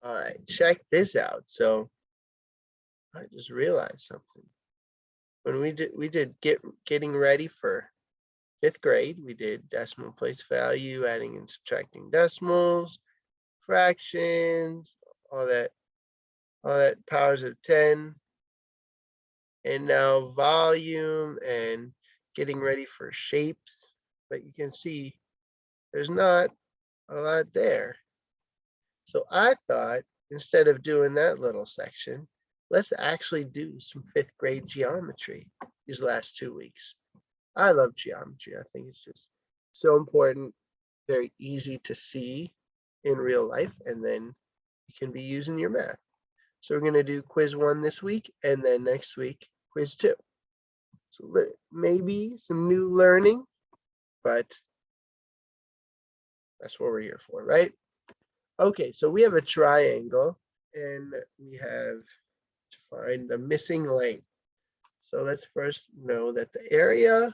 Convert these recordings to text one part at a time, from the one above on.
All right, check this out. So I just realized something. When we did getting ready for 5th grade, we did decimal place value, adding and subtracting decimals, fractions, all that powers of 10. And now volume and getting ready for shapes. But you can see there's not a lot there. So I thought instead of doing that little section, let's actually do some 5th grade geometry these last 2 weeks. I love geometry. I think it's just so important, very easy to see in real life, and then you can be using your math. So we're going to do quiz 1 this week, and then next week, quiz 2. So maybe some new learning, but that's what we're here for, right? Okay, so we have a triangle, and we have to find the missing length. So let's first know that the area,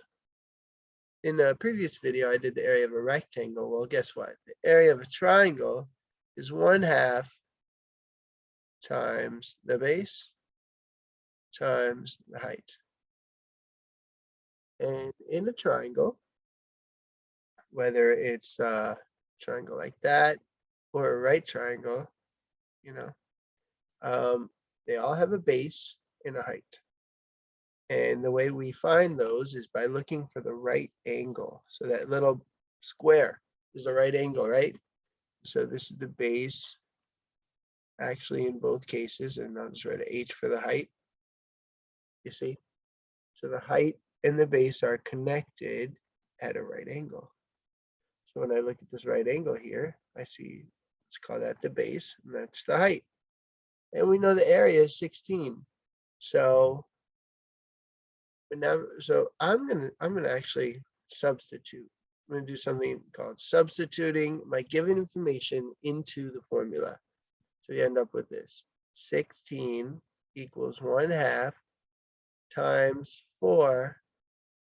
in a previous video, I did the area of a rectangle. Well, guess what? The area of a triangle is 1/2 times the base times the height. And in a triangle, whether it's a triangle like that or a right triangle, they all have a base and a height. And the way we find those is by looking for the right angle. So that little square is the right angle, right? So this is the base, actually in both cases, and I'll just write an H for the height. You see? So the height and the base are connected at a right angle. So when I look at this right angle here, I see, let's call that the base, and that's the height. And we know the area is 16. So I'm gonna actually substitute. I'm gonna do something called substituting my given information into the formula. So you end up with this: 16 equals 1/2 times 4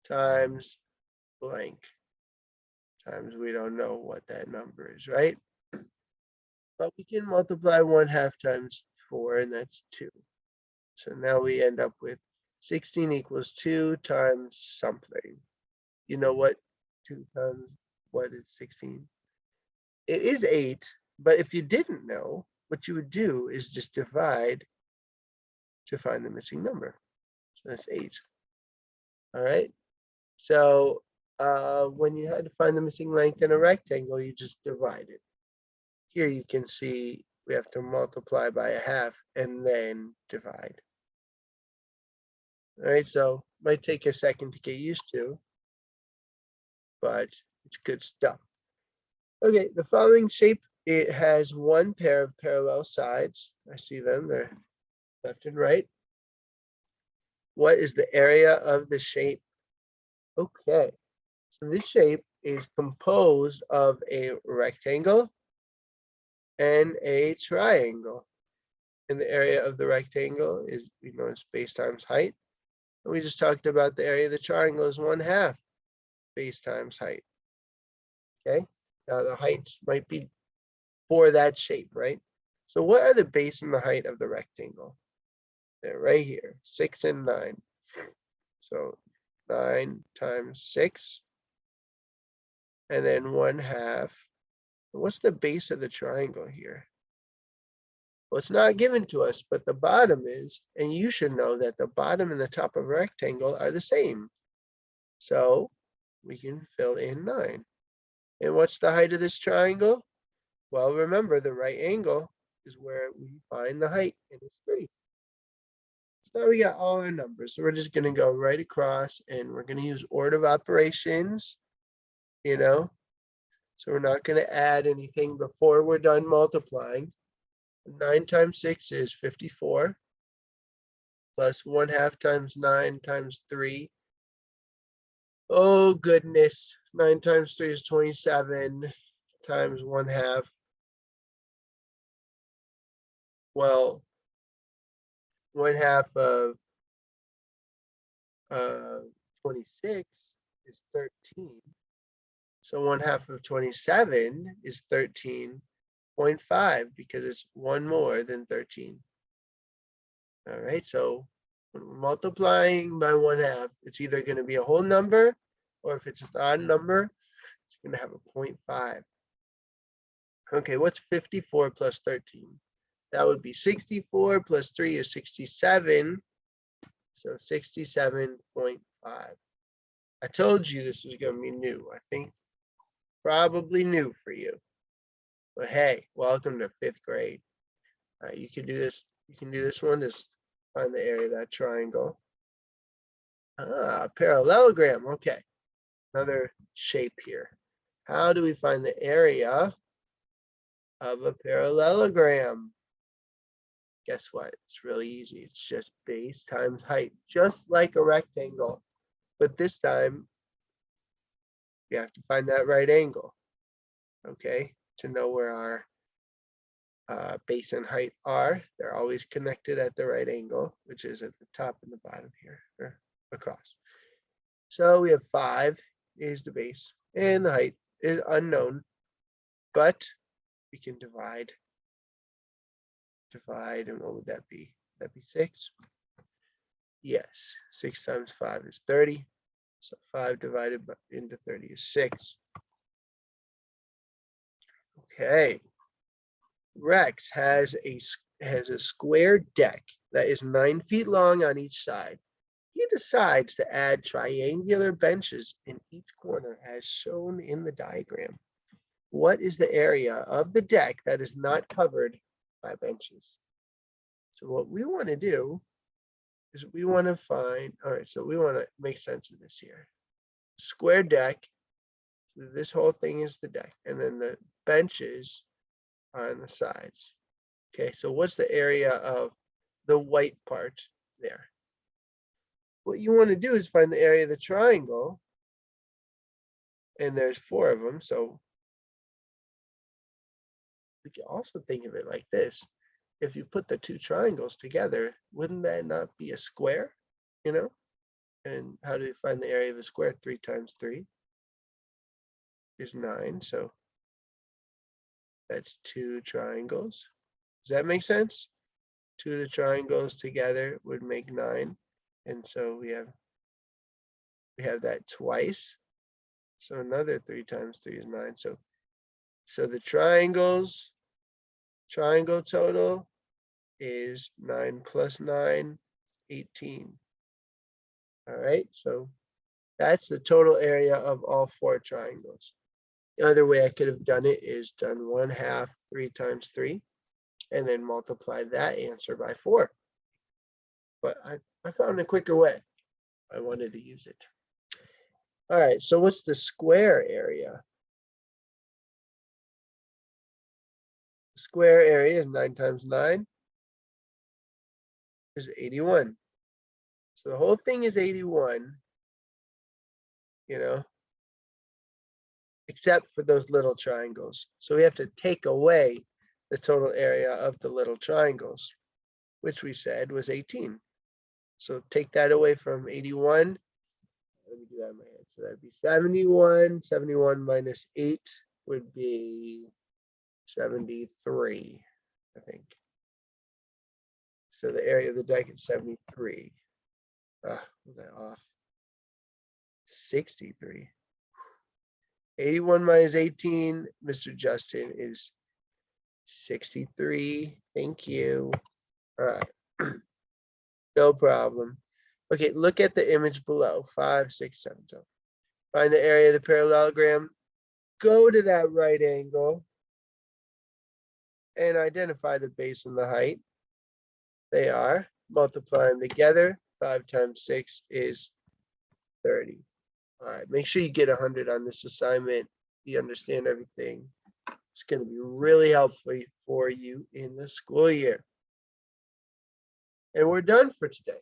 times blank times we don't know what that number is, right? But we can multiply 1/2 times 4, and that's 2. So now we end up with 16 equals 2 times something. You know what 2 times what is 16? It is 8, but if you didn't know, what you would do is just divide to find the missing number. So that's 8. All right. So when you had to find the missing length in a rectangle, you just divide it. Here you can see we have to multiply by 1/2 and then divide. All right, so might take a second to get used to, but it's good stuff. Okay, the following shape, it has one pair of parallel sides. I see them, they're left and right. What is the area of the shape? Okay, so this shape is composed of a rectangle and a triangle. And the area of the rectangle is, is base times height. And we just talked about the area of the triangle is 1/2 base times height. Okay, now the heights might be for that shape, right? So what are the base and the height of the rectangle? They're right here, 6 and 9. So 9 times 6, and then 1/2. What's the base of the triangle here? Well, it's not given to us, but the bottom is, and you should know that the bottom and the top of a rectangle are the same. So we can fill in 9. And what's the height of this triangle? Well, remember, the right angle is where we find the height, and it's 3. So now we got all our numbers. So we're just going to go right across, and we're going to use order of operations, So we're not going to add anything before we're done multiplying. 9 times 6 is 54, plus 1/2 times 9 times 3. Oh, goodness. 9 times 3 is 27 times 1/2. Well, 1/2 of 26 is 13. So 1/2 of 27 is 13. 0.5 because it's one more than 13. All right, so when we're multiplying by 1/2, it's either going to be a whole number, or if it's an odd number, it's going to have a 0.5. Okay, what's 54 plus 13? That would be 64 plus 3 is 67. So 67.5. I told you this was going to be new. I think probably new for you. But hey, welcome to 5th grade. You can do this. You can do this one. Just find the area of that triangle. Parallelogram. Okay, another shape here. How do we find the area of a parallelogram? Guess what? It's really easy. It's just base times height, just like a rectangle. But this time, you have to find that right angle, okay, to know where our base and height are. They're always connected at the right angle, which is at the top and the bottom here, or across. So we have 5 is the base, and the height is unknown, but we can divide, and what would that be? Would that be 6? Yes, 6 times 5 is 30. So 5 divided into 30 is 6. Okay. Rex has a square deck that is 9 feet long on each side. He decides to add triangular benches in each corner as shown in the diagram. What is the area of the deck that is not covered by benches? So what we want to do is we want to find, all right, so we want to make sense of this here. Square deck, this whole thing is the deck, and then the benches are on the sides. Okay, so what's the area of the white part there? What you want to do is find the area of the triangle, and there's 4 of them, so we can also think of it like this. If you put the 2 triangles together, wouldn't that not be a square, you know? And how do we find the area of a square? 3 times 3 is 9, so that's 2 triangles. Does that make sense? 2 of the triangles together would make 9, and so we have that twice. So another 3 times 3 is 9. So the triangle total is 9 plus 9, 18. All right, so that's the total area of all 4 triangles. The other way I could have done it is done 1/2 3 times 3, and then multiply that answer by 4. But I found a quicker way. I wanted to use it. All right, so what's the square area? The square area is 9 times 9 is 81. So the whole thing is 81, you know, except for those little triangles. So we have to take away the total area of the little triangles, which we said was 18. So take that away from 81. Let me do that in my head. So that'd be 71. 71 minus 8 would be 73, I think. So the area of the deck is 73. Was that off? 63. 81 minus 18, Mr. Justin, is 63. Thank you. All right. No problem. Okay, look at the image below. 5, 6, 7. So find the area of the parallelogram. Go to that right angle and identify the base and the height. They are. Multiply them together. 5 times 6 is 30. All right, make sure you get 100 on this assignment. You understand everything. It's going to be really helpful for you in the school year. And we're done for today.